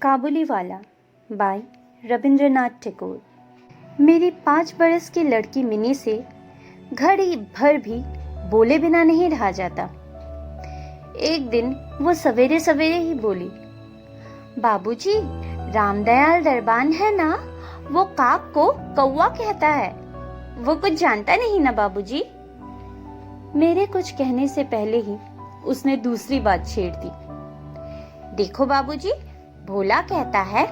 काबुली वाला बाय रविंद्रनाथ टैगोर। मेरी 5 बरस की लड़की मिनी से घड़ी भर भी बोले बिना नहीं रहा जाता। एक दिन वो सवेरे सवेरे ही बोली, बाबूजी, रामदयाल दरबान है ना, वो काक को कौवा कहता है। वो कुछ जानता नहीं ना बाबूजी। मेरे कुछ कहने से पहले ही उसने दूसरी बात छेड़ दी। देखो बाबूजी, भोला कहता है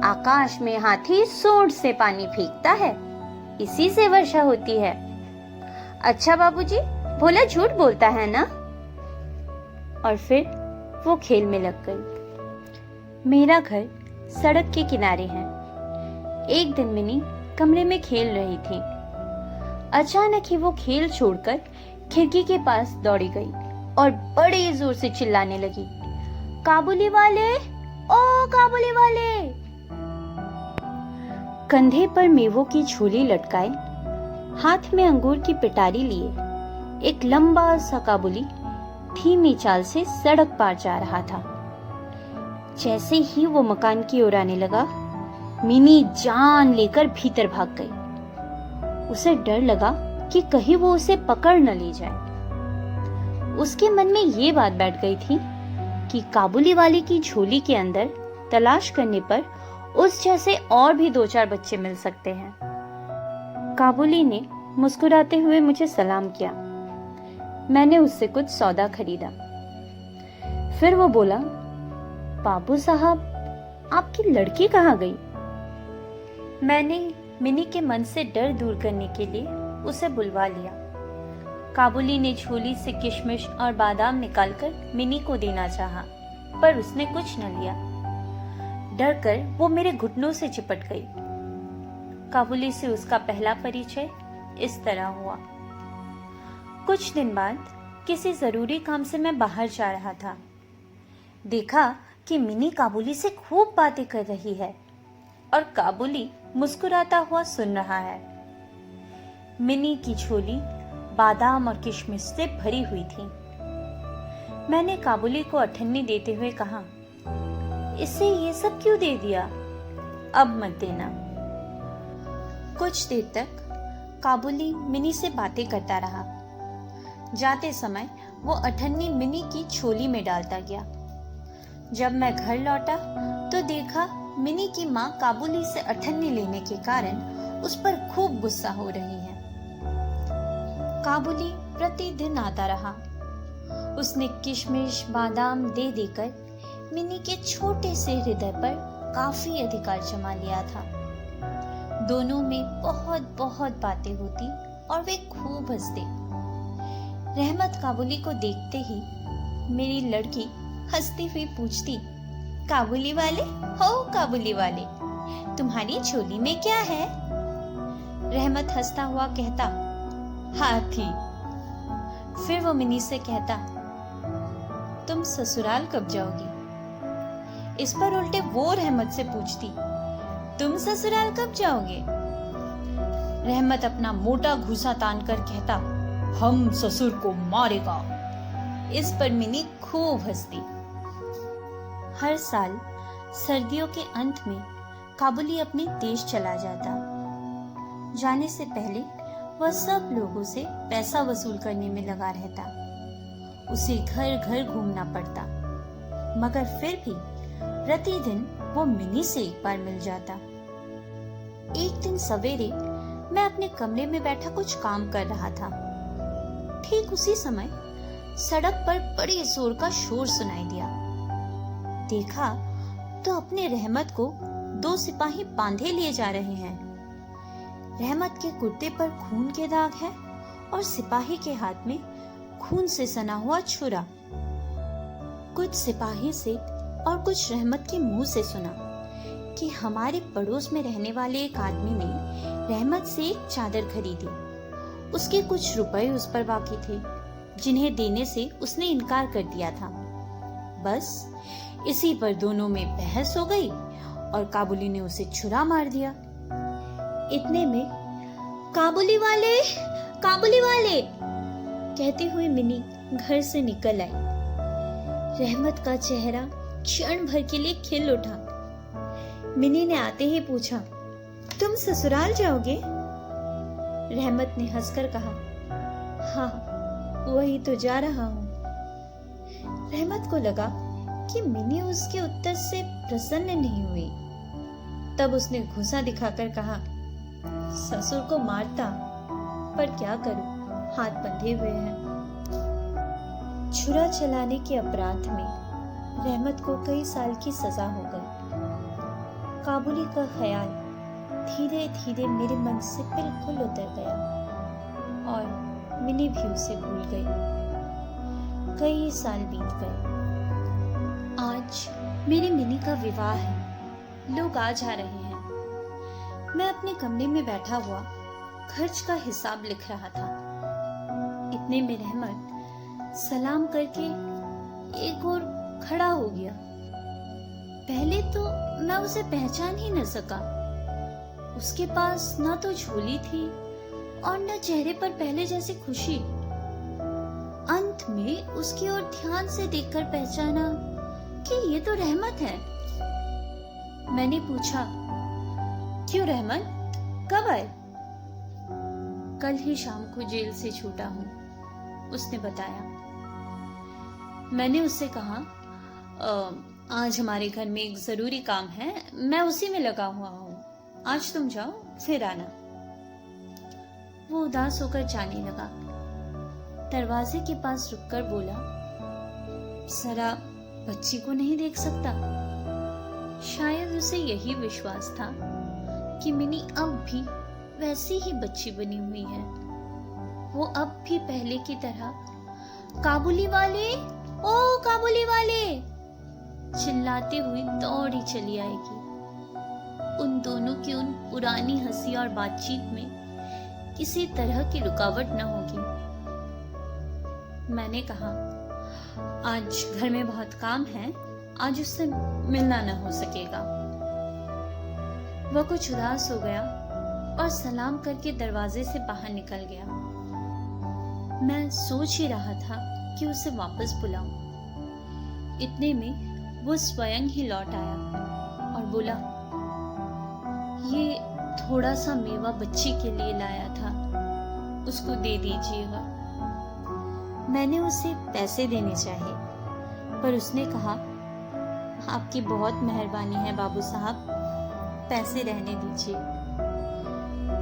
आकाश में हाथी सूंड से पानी फेंकता है, इसी से वर्षा होती है। अच्छा बाबूजी, भोला झूठ बोलता है ना। और फिर वो खेल में लग गई। मेरा घर सड़क के किनारे है। एक दिन मिनी कमरे में खेल रही थी। अचानक ही वो खेल छोड़कर खिड़की के पास दौड़ी गई और बड़े जोर से चिल्लाने लगी, काबुली वाले, ओ काबुली वाले। कंधे पर मेवों की झोली लटकाए, हाथ में अंगूर की पिटारी लिए, एक लंबा सा काबुली धीमी चाल से सड़क पार जा रहा था। जैसे ही वो मकान की ओर आने लगा, मिनी जान लेकर भीतर भाग गई। उसे डर लगा कि कहीं वो उसे पकड़ न ले जाए। उसके मन में ये बात बैठ गई थी कि काबुली वाले की झोली के अंदर तलाश करने पर उस जैसे और भी 2-4 बच्चे मिल सकते हैं। काबुली ने मुस्कुराते हुए मुझे सलाम किया। मैंने उससे कुछ सौदा खरीदा। फिर वो बोला, बाबू साहब, आपकी लड़की कहाँ गई? मैंने मिनी के मन से डर दूर करने के लिए उसे बुलवा लिया। काबुली ने झोली से किशमिश और बादाम निकालकर मिनी को देना चाहा, पर उसने कुछ न लिया। डर कर वो मेरे घुटनों से चिपट गई। काबुली से उसका पहला परिचय इस तरह हुआ। कुछ दिन बाद किसी जरूरी काम से मैं बाहर जा रहा था। देखा कि मिनी काबुली से खूब बातें कर रही है और काबुली मुस्कुराता हुआ सुन रहा है। मिनी की झोली बादाम और किशमिश से भरी हुई थी। मैंने काबुली को अठन्नी देते हुए कहा, इसे ये सब क्यों दे दिया? अब मत देना। कुछ देर तक काबुली मिनी से बातें करता रहा। जाते समय वो अठन्नी मिनी की झोली में डालता गया। जब मैं घर लौटा तो देखा मिनी की माँ काबुली से अठन्नी लेने के कारण उस पर खूब गुस्सा हो रही है। काबुली प्रतिदिन आता रहा। उसने किशमिश बादाम दे देकर मिनी के छोटे से हृदय पर काफी अधिकार जमा लिया था। दोनों में बहुत बहुत बातें होती और वे खूब हंसते। रहमत काबुली को देखते ही मेरी लड़की हंसती हुई पूछती, काबुली वाले हो, काबुली वाले, तुम्हारी झोली में क्या है? रहमत हंसता हुआ कहता, हाथी। फिर वो मिनी से कहता, तुम ससुराल कब जाओगी? इस पर उल्टे वो रहमत से पूछती, तुम ससुराल कब जाओगे? रहमत अपना मोटा घूंसा तान कर कहता, हम ससुर को मारेगा। इस पर मिनी खूब हंसती। हर साल सर्दियों के अंत में काबुली अपने देश चला जाता। जाने से पहले वह सब लोगों से पैसा वसूल करने में लगा रहता। उसे घर घर घूमना पड़ता, मगर फिर भी प्रतिदिन वो मिनी से एक बार मिल जाता। एक दिन सवेरे मैं अपने कमरे में बैठा कुछ काम कर रहा था। ठीक उसी समय सड़क पर बड़े जोर का शोर सुनाई दिया। देखा तो अपने रहमत को 2 सिपाही बांधे लिए जा रहे हैं। रहमत के कुर्ते पर खून के दाग है और सिपाही के हाथ में खून से सना हुआ छुरा। कुछ सिपाही से और कुछ रहमत के मुंह से सुना कि हमारे पड़ोस में रहने वाले एक आदमी ने रहमत से एक चादर खरीदी। उसके कुछ रुपए उस पर बाकी थे, जिन्हें देने से उसने इनकार कर दिया था। बस इसी पर दोनों में बहस हो गई और काबुली ने उसे छुरा मार दिया। इतने में काबुली वाले, काबुली वाले कहते हुए मिनी घर से निकल आई। रहमत का चेहरा क्षण भर के लिए खिल उठा। मिनी ने आते ही पूछा, तुम ससुराल जाओगे? रहमत ने हंसकर कहा, हाँ, वही तो जा रहा हूं। रहमत को लगा कि मिनी उसके उत्तर से प्रसन्न नहीं हुई। तब उसने गुस्सा दिखाकर कहा, ससुर को मारता, पर क्या करूं, हाथ बंधे हुए हैं। छुरा चलाने के अपराध में रहमत को कई साल की सजा हो गई। काबुली का ख्याल धीरे धीरे मेरे मन से बिल्कुल उतर गया और मिनी भी उसे भूल गई। कई साल बीत गए। आज मेरी मिनी का विवाह है। लोग आ जा रहे हैं। मैं अपने कमरे में बैठा हुआ खर्च का हिसाब लिख रहा था। इतने में रहमत सलाम करके एक और खड़ा हो गया। पहले तो मैं उसे पहचान ही न सका। उसके पास ना तो झोली थी और न चेहरे पर पहले जैसी खुशी। अंत में उसकी ओर ध्यान से देखकर पहचाना कि ये तो रहमत है। मैंने पूछा, क्यों रहमत, कब आए? कल ही शाम को जेल से छूटा हूं, उसने बताया। मैंने उससे कहा, आज हमारे घर में एक जरूरी काम है, मैं उसी में लगा हुआ हूं, आज तुम जाओ फिर आना। वो उदास होकर जाने लगा। दरवाजे के पास रुककर बोला, जरा बच्ची को नहीं देख सकता? शायद उसे यही विश्वास था कि मिनी अब भी वैसी ही बच्ची बनी हुई है। वो अब भी पहले की तरह काबुली वाले, ओ काबुली वाले चिल्लाते हुई दौड़ी चली आएगी। उन दोनों की उन पुरानी हंसी और बातचीत में किसी तरह की रुकावट न होगी। मैंने कहा, आज घर में बहुत काम है, आज उससे मिलना न हो सकेगा। वह कुछ उदास हो गया और सलाम करके दरवाजे से बाहर निकल गया। मैं सोच ही रहा था कि उसे वापस बुलाऊं। इतने में वो स्वयं ही लौट आया और बोला, ये थोड़ा सा मेवा बच्ची के लिए लाया था, उसको दे दीजिएगा। मैंने उसे पैसे देने चाहे, पर उसने कहा, आपकी बहुत मेहरबानी है बाबू साहब, पैसे रहने दीजिए।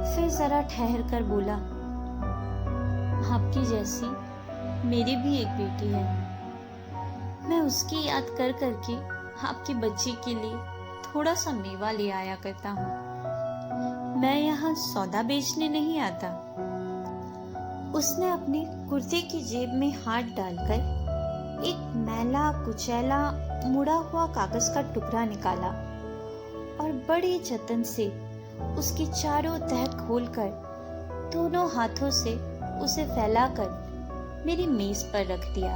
फिर जरा ठहर कर बोला, आपकी जैसी मेरी भी एक बेटी है। मैं उसकी याद कर करके आपकी बच्ची के लिए थोड़ा सा मेवा ले आया करता हूँ। मैं यहाँ सौदा बेचने नहीं आता। उसने अपने कुर्ते की जेब में हाथ डालकर एक मैला कुचैला मुड़ा हुआ कागज का टुकड़ा निकाला और बड़े जतन से उसकी चारों तह खोलकर दोनों हाथों से उसे फैलाकर मेरी मेज पर रख दिया।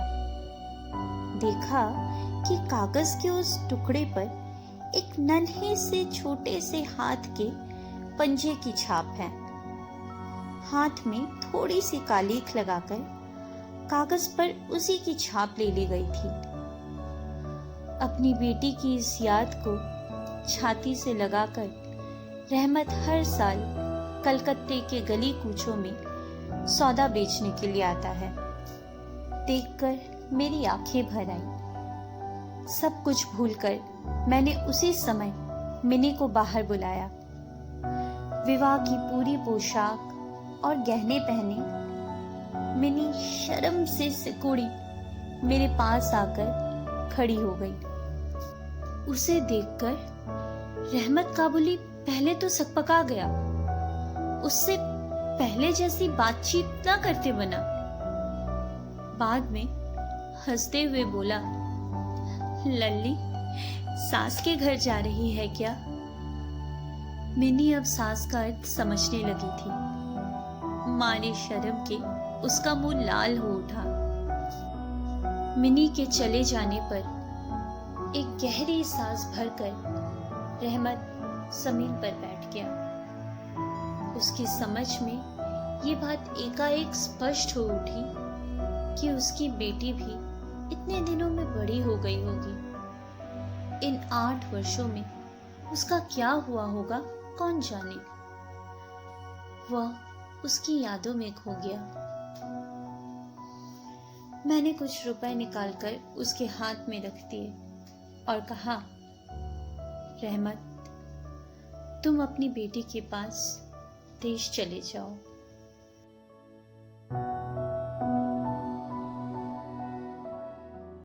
देखा कि कागज के उस टुकड़े पर एक नन्हे से छोटे से हाथ के पंजे की छाप है। हाथ में थोड़ी सी कालीख लगाकर कागज पर उसी की छाप ले ली गई थी। अपनी बेटी की इस याद को छाती से लगाकर रहमत हर साल कलकत्ते के गली कूचों में सौदा बेचने के लिए आता है। देखकर मेरी आंखें भर आईं। सब कुछ भूलकर मैंने उसी समय मिनी को बाहर बुलाया। विवाह की पूरी पोशाक और गहने पहने मिनी शर्म से सिकुड़ी मेरे पास आकर खड़ी हो गई। उसे देखकर रहमत काबुली पहले तो सकपका गया। उससे पहले जैसी बातचीत ना करते बना। बाद में हंसते हुए बोला, लल्ली सास के घर जा रही है क्या? मिनी अब सास का अर्थ समझने लगी थी। मारे शर्म के उसका मुंह लाल हो उठा। मिनी के चले जाने पर एक गहरी सांस भरकर रहमत जमीन पर बैठ गया। उसकी समझ में ये बात एकाएक स्पष्ट हो उठी कि उसकी बेटी भी इतने दिनों में बड़ी हो गई होगी। इन 8 वर्षों में उसका क्या हुआ होगा कौन जाने। वह उसकी यादों में खो गया। मैंने कुछ रुपए निकालकर उसके हाथ में रख दिए और कहा, रहमत, तुम अपनी बेटी के पास देश चले जाओ।